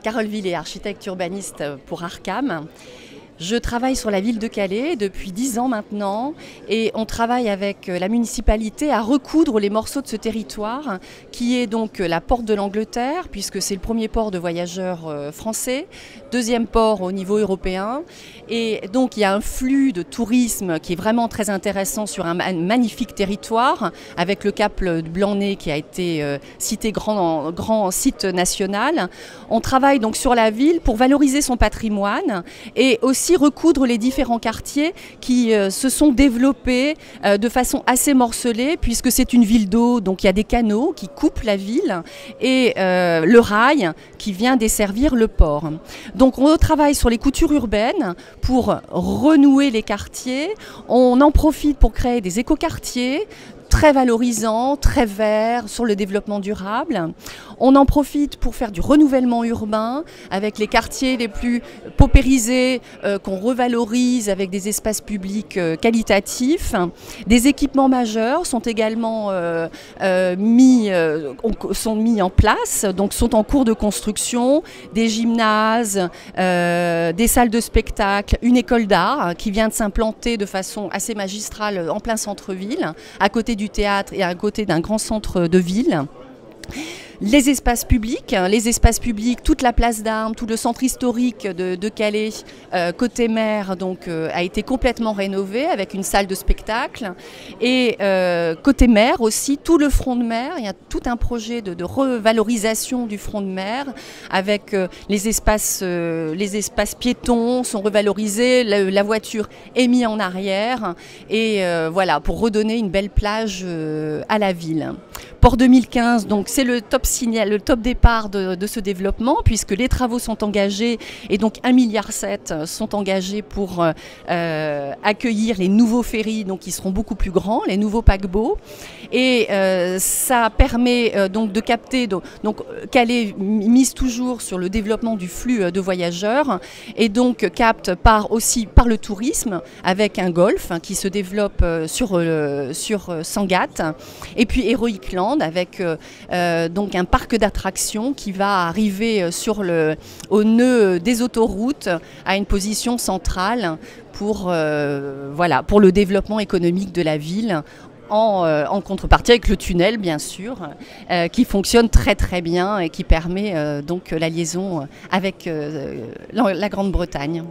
Carole Villers, architecte urbaniste pour Arcam. Je travaille sur la ville de Calais depuis 10 ans maintenant et on travaille avec la municipalité à recoudre les morceaux de ce territoire qui est donc la porte de l'Angleterre puisque c'est le premier port de voyageurs français, deuxième port au niveau européen et donc il y a un flux de tourisme qui est vraiment très intéressant sur un magnifique territoire avec le Cap Blanc-Nez qui a été cité grand site national. On travaille donc sur la ville pour valoriser son patrimoine et aussi recoudre les différents quartiers qui se sont développés de façon assez morcelée puisque c'est une ville d'eau, donc il y a des canaux qui coupent la ville et le rail qui vient desservir le port. Donc on travaille sur les coutures urbaines pour renouer les quartiers, on en profite pour créer des écoquartiers très valorisants, très verts, sur le développement durable. On en profite pour faire du renouvellement urbain avec les quartiers les plus paupérisés qu'on revalorise avec des espaces publics qualitatifs. Des équipements majeurs sont également mis en place, donc sont en cours de construction, des gymnases, des salles de spectacle, une école d'art qui vient de s'implanter de façon assez magistrale en plein centre-ville, à côté du théâtre et à côté d'un grand centre de ville. Les espaces publics, toute la place d'Armes, tout le centre historique de Calais, côté mer, donc, a été complètement rénové avec une salle de spectacle. Et côté mer aussi, tout le front de mer, il y a tout un projet de revalorisation du front de mer avec les espaces piétons sont revalorisés, la voiture est mise en arrière et voilà, pour redonner une belle plage à la ville. Port 2015, donc c'est le top départ de ce développement puisque les travaux sont engagés et donc 1,7 milliard sont engagés pour accueillir les nouveaux ferries donc qui seront beaucoup plus grands, les nouveaux paquebots et ça permet donc de capter, donc Calais mise toujours sur le développement du flux de voyageurs et donc capte aussi par le tourisme avec un golf qui se développe sur Sangatte et puis Heroic Land avec donc un parc d'attractions qui va arriver au nœud des autoroutes à une position centrale pour le développement économique de la ville. En contrepartie avec le tunnel bien sûr qui fonctionne très très bien et qui permet donc la liaison avec la Grande-Bretagne.